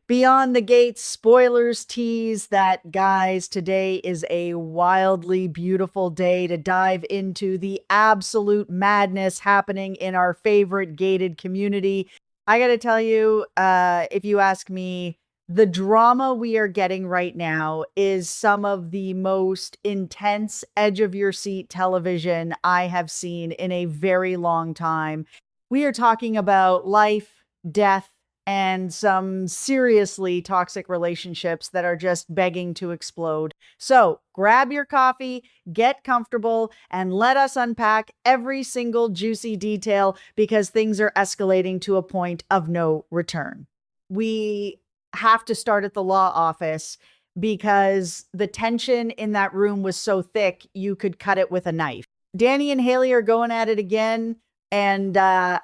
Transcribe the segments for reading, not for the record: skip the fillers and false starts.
Beyond the Gates, spoilers tease that, guys, today is a wildly beautiful day to dive into the absolute madness happening in our favorite gated community. I gotta tell you, if you ask me, the drama we are getting right now is some of the most intense edge of your seat television I have seen in a very long time. We are talking about life, death, and some seriously toxic relationships that are just begging to explode. So grab your coffee, get comfortable, and let us unpack every single juicy detail because things are escalating to a point of no return. We have to start at the law office because the tension in that room was so thick you could cut it with a knife. Dani and Hayley are going at it again. And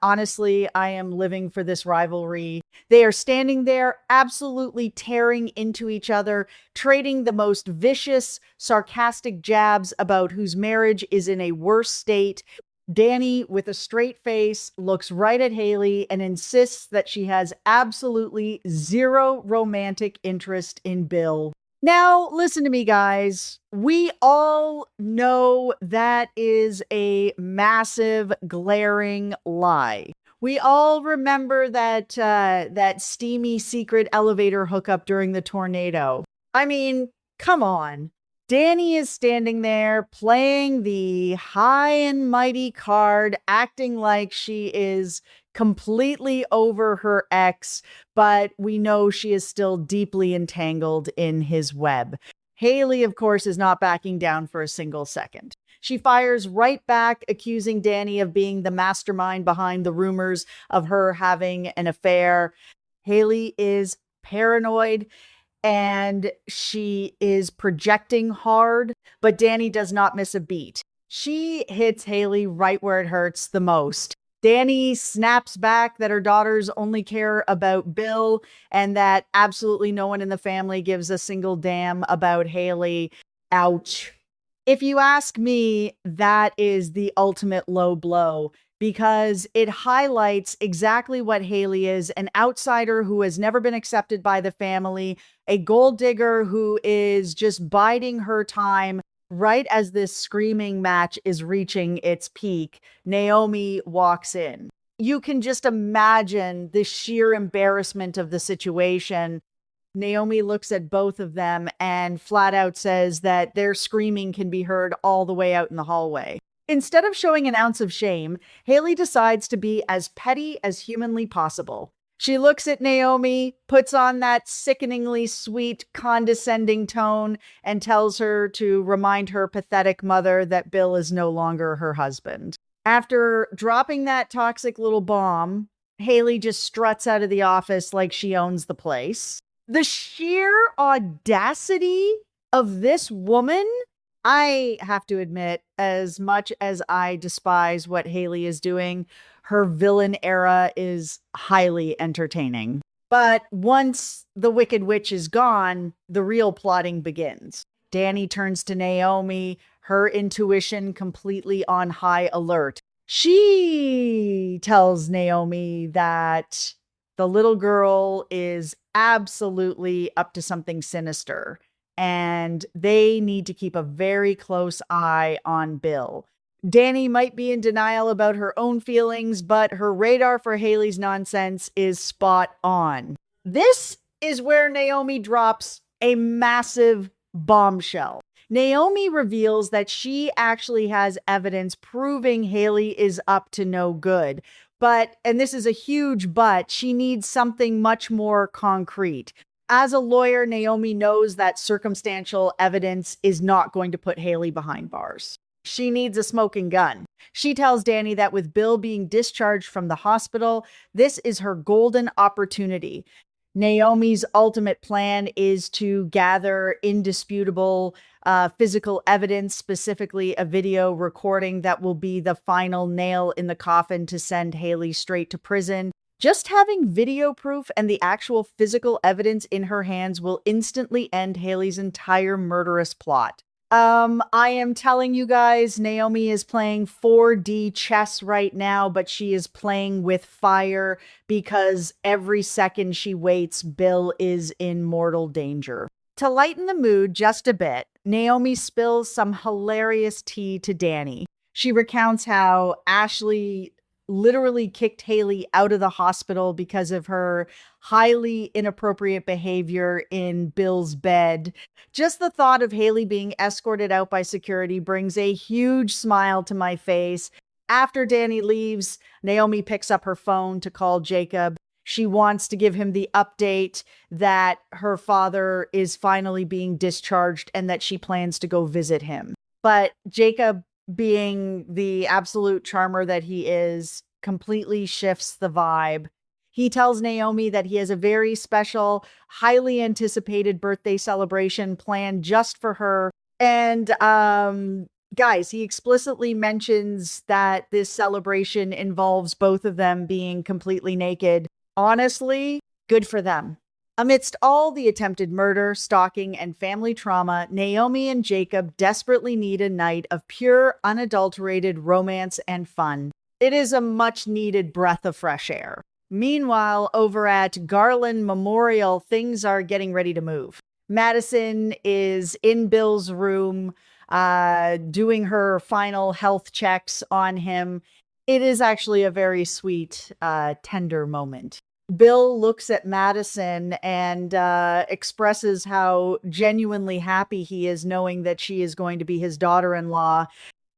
honestly, I am living for this rivalry. They are standing there, absolutely tearing into each other, trading the most vicious, sarcastic jabs about whose marriage is in a worse state. Dani, with a straight face, looks right at Hayley and insists that she has absolutely zero romantic interest in Bill. Now, listen to me, guys. We all know that is a massive, glaring lie. We all remember that steamy secret elevator hookup during the tornado. I mean, come on. Dani is standing there playing the high and mighty card, acting like she is completely over her ex, but we know she is still deeply entangled in his web. Hayley, of course, is not backing down for a single second. She fires right back, accusing Dani of being the mastermind behind the rumors of her having an affair. Hayley is paranoid and she is projecting hard, but Dani does not miss a beat. She hits Hayley right where it hurts the most. Dani snaps back that her daughters only care about Bill and that absolutely no one in the family gives a single damn about Hayley. Ouch. If you ask me, that is the ultimate low blow because it highlights exactly what Hayley is, an outsider who has never been accepted by the family, a gold digger who is just biding her time. Right as this screaming match is reaching its peak, Naomi walks in. You can just imagine the sheer embarrassment of the situation. Naomi looks at both of them and flat out says that their screaming can be heard all the way out in the hallway. Instead of showing an ounce of shame, Hayley decides to be as petty as humanly possible. She looks at Naomi, puts on that sickeningly sweet, condescending tone, and tells her to remind her pathetic mother that Bill is no longer her husband. After dropping that toxic little bomb, Hayley just struts out of the office like she owns the place. The sheer audacity of this woman, I have to admit, as much as I despise what Hayley is doing, her villain era is highly entertaining. But once the Wicked Witch is gone, the real plotting begins. Dani turns to Naomi, her intuition completely on high alert. She tells Naomi that the little girl is absolutely up to something sinister, and they need to keep a very close eye on Bill. Dani might be in denial about her own feelings, but her radar for Hayley's nonsense is spot on. This is where Naomi drops a massive bombshell. Naomi reveals that she actually has evidence proving Hayley is up to no good. But, and this is a huge but, she needs something much more concrete. As a lawyer, Naomi knows that circumstantial evidence is not going to put Hayley behind bars. She needs a smoking gun. She tells Dani that with Bill being discharged from the hospital, this is her golden opportunity. Naomi's ultimate plan is to gather indisputable physical evidence, specifically a video recording that will be the final nail in the coffin to send Hayley straight to prison. Just having video proof and the actual physical evidence in her hands will instantly end Hayley's entire murderous plot. I am telling you guys, Naomi is playing 4D chess right now, but she is playing with fire because every second she waits, Bill is in mortal danger. To lighten the mood just a bit, Naomi spills some hilarious tea to Dani. She recounts how Ashley literally kicked Hayley out of the hospital because of her highly inappropriate behavior in Bill's bed. Just the thought of Hayley being escorted out by security brings a huge smile to my face. After Dani leaves, Naomi picks up her phone to call Jacob. She wants to give him the update that her father is finally being discharged and that she plans to go visit him. But Jacob, being the absolute charmer that he is, completely shifts the vibe. He tells Naomi that he has a very special, highly anticipated birthday celebration planned just for her. And guys, he explicitly mentions that this celebration involves both of them being completely naked. Honestly, good for them. Amidst all the attempted murder, stalking, and family trauma, Naomi and Jacob desperately need a night of pure, unadulterated romance and fun. It is a much-needed breath of fresh air. Meanwhile, over at Garland Memorial, things are getting ready to move. Madison is in Bill's room, doing her final health checks on him. It is actually a very sweet, tender moment. Bill looks at Madison and expresses how genuinely happy he is knowing that she is going to be his daughter-in-law.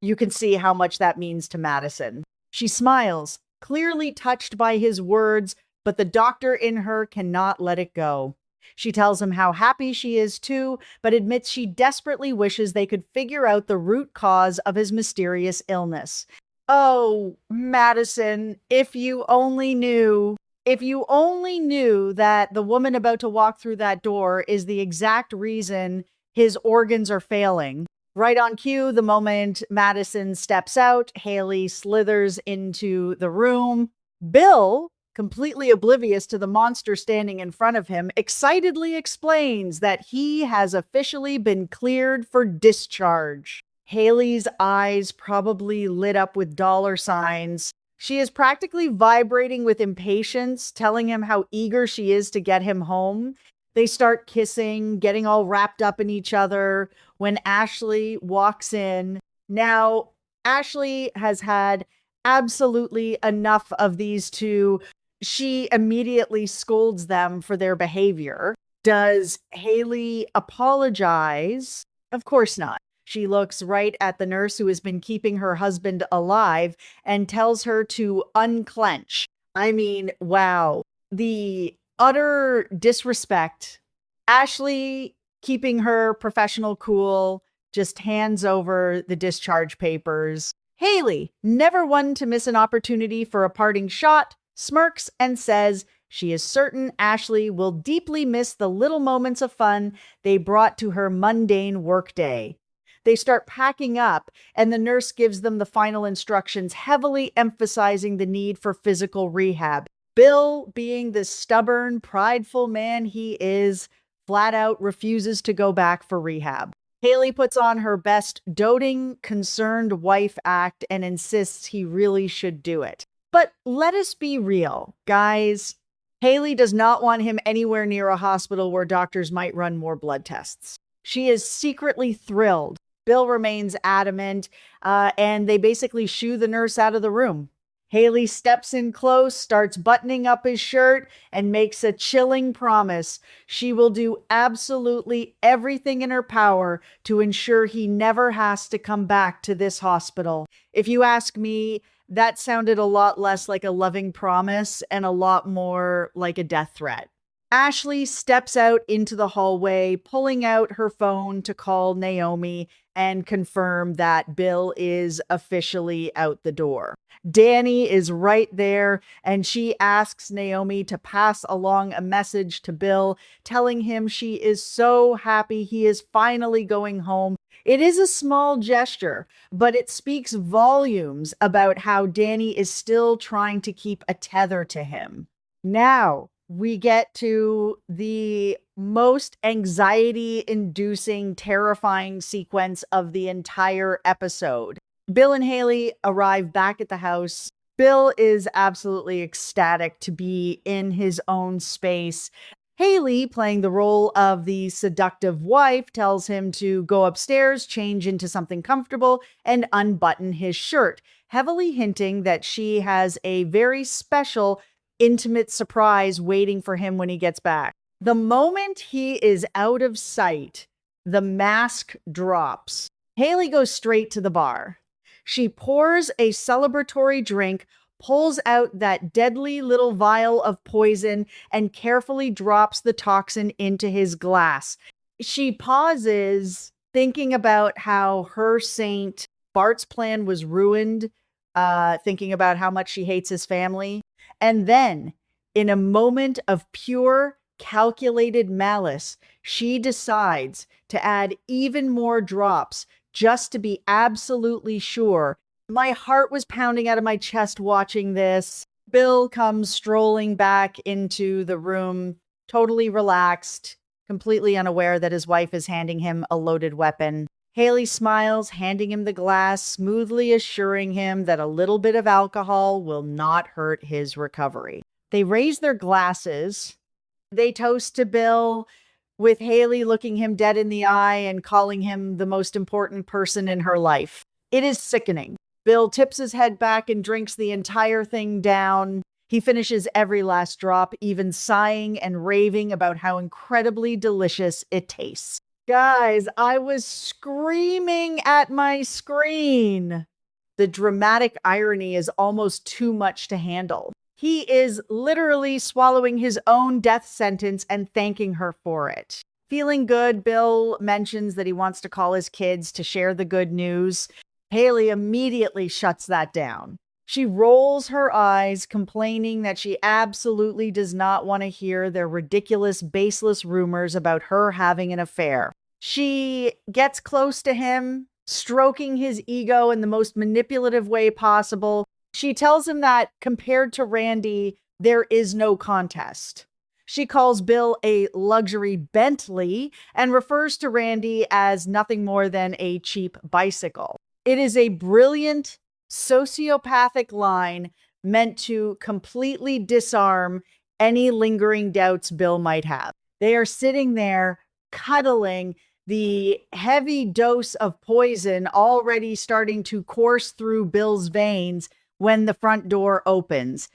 You can see how much that means to Madison. She smiles, clearly touched by his words, but the doctor in her cannot let it go. She tells him how happy she is too, but admits she desperately wishes they could figure out the root cause of his mysterious illness. Oh, Madison, if you only knew. If you only knew that the woman about to walk through that door is the exact reason his organs are failing. Right on cue, the moment Madison steps out, Hayley slithers into the room. Bill, completely oblivious to the monster standing in front of him, excitedly explains that he has officially been cleared for discharge. Hayley's eyes probably lit up with dollar signs. She is practically vibrating with impatience, telling him how eager she is to get him home. They start kissing, getting all wrapped up in each other when Ashley walks in. Now, Ashley has had absolutely enough of these two. She immediately scolds them for their behavior. Does Hayley apologize? Of course not. She looks right at the nurse who has been keeping her husband alive and tells her to unclench. I mean, wow. The utter disrespect. Ashley, keeping her professional cool, just hands over the discharge papers. Hayley, never one to miss an opportunity for a parting shot, smirks and says she is certain Ashley will deeply miss the little moments of fun they brought to her mundane workday. They start packing up, and the nurse gives them the final instructions, heavily emphasizing the need for physical rehab. Bill, being the stubborn, prideful man he is, flat out refuses to go back for rehab. Hayley puts on her best doting, concerned wife act and insists he really should do it. But let us be real, guys. Hayley does not want him anywhere near a hospital where doctors might run more blood tests. She is secretly thrilled. Bill remains adamant, and they basically shoo the nurse out of the room. Hayley steps in close, starts buttoning up his shirt, and makes a chilling promise. She will do absolutely everything in her power to ensure he never has to come back to this hospital. If you ask me, that sounded a lot less like a loving promise and a lot more like a death threat. Ashley steps out into the hallway, pulling out her phone to call Naomi and confirm that Bill is officially out the door. Dani is right there, and she asks Naomi to pass along a message to Bill, telling him she is so happy he is finally going home. It is a small gesture, but it speaks volumes about how Dani is still trying to keep a tether to him. Now, we get to the most anxiety inducing, terrifying sequence of the entire episode. Bill and Hayley arrive back at the house. Bill is absolutely ecstatic to be in his own space. Hayley, playing the role of the seductive wife, tells him to go upstairs, change into something comfortable, and unbutton his shirt, heavily hinting that she has a very special, intimate surprise waiting for him when he gets back. The moment he is out of sight, the mask drops. Hayley goes straight to the bar. She pours a celebratory drink, pulls out that deadly little vial of poison, and carefully drops the toxin into his glass. She pauses, thinking about how her saint, Bart's plan was ruined, thinking about how much she hates his family. And then, in a moment of pure, calculated malice, she decides to add even more drops just to be absolutely sure. My heart was pounding out of my chest watching this. Bill comes strolling back into the room, totally relaxed, completely unaware that his wife is handing him a loaded weapon. Hayley smiles, handing him the glass, smoothly assuring him that a little bit of alcohol will not hurt his recovery. They raise their glasses. They toast to Bill, with Hayley looking him dead in the eye and calling him the most important person in her life. It is sickening. Bill tips his head back and drinks the entire thing down. He finishes every last drop, even sighing and raving about how incredibly delicious it tastes. Guys, I was screaming at my screen. The dramatic irony is almost too much to handle. He is literally swallowing his own death sentence and thanking her for it. Feeling good, Bill mentions that he wants to call his kids to share the good news. Hayley immediately shuts that down. She rolls her eyes, complaining that she absolutely does not want to hear their ridiculous, baseless rumors about her having an affair. She gets close to him, stroking his ego in the most manipulative way possible. She tells him that compared to Randy, there is no contest. She calls Bill a luxury Bentley and refers to Randy as nothing more than a cheap bicycle. It is a brilliant, sociopathic line meant to completely disarm any lingering doubts Bill might have. They are sitting there cuddling, the heavy dose of poison already starting to course through Bill's veins when the front door opens.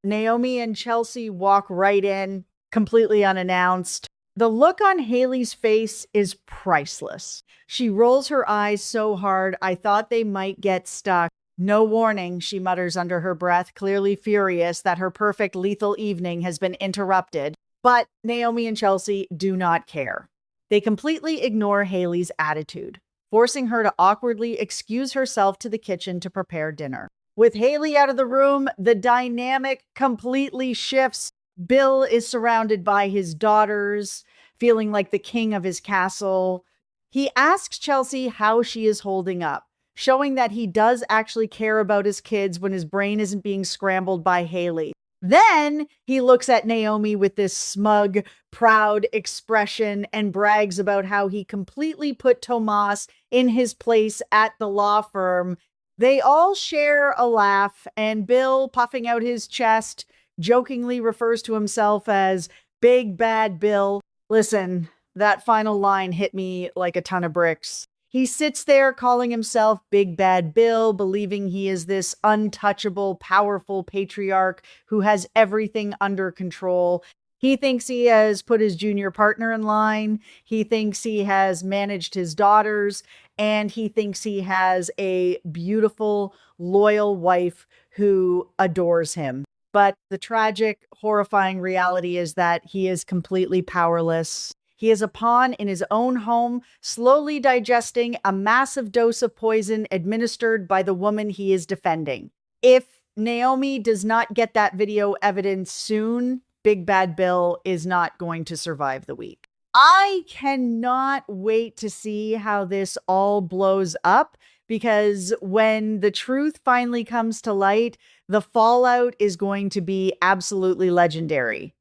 Naomi and Chelsea walk right in, completely unannounced. The look on Hayley's face is priceless. She rolls her eyes so hard, I thought they might get stuck. No warning, she mutters under her breath, clearly furious that her perfect lethal evening has been interrupted. But Naomi and Chelsea do not care. They completely ignore Hayley's attitude, forcing her to awkwardly excuse herself to the kitchen to prepare dinner. With Hayley out of the room, the dynamic completely shifts. Bill is surrounded by his daughters, feeling like the king of his castle. He asks Chelsea how she is holding up, showing that he does actually care about his kids when his brain isn't being scrambled by Hayley. Then he looks at Naomi with this smug, proud expression and brags about how he completely put Tomas in his place at the law firm. They all share a laugh, and Bill, puffing out his chest, jokingly refers to himself as Big Bad Bill. Listen, that final line hit me like a ton of bricks. He sits there calling himself Big Bad Bill, believing he is this untouchable, powerful patriarch who has everything under control. He thinks he has put his junior partner in line. He thinks he has managed his daughters. And he thinks he has a beautiful, loyal wife who adores him. But the tragic, horrifying reality is that he is completely powerless. He is a pawn in his own home, slowly digesting a massive dose of poison administered by the woman he is defending. If Naomi does not get that video evidence soon, Big Bad Bill is not going to survive the week. I cannot wait to see how this all blows up, because when the truth finally comes to light, the fallout is going to be absolutely legendary.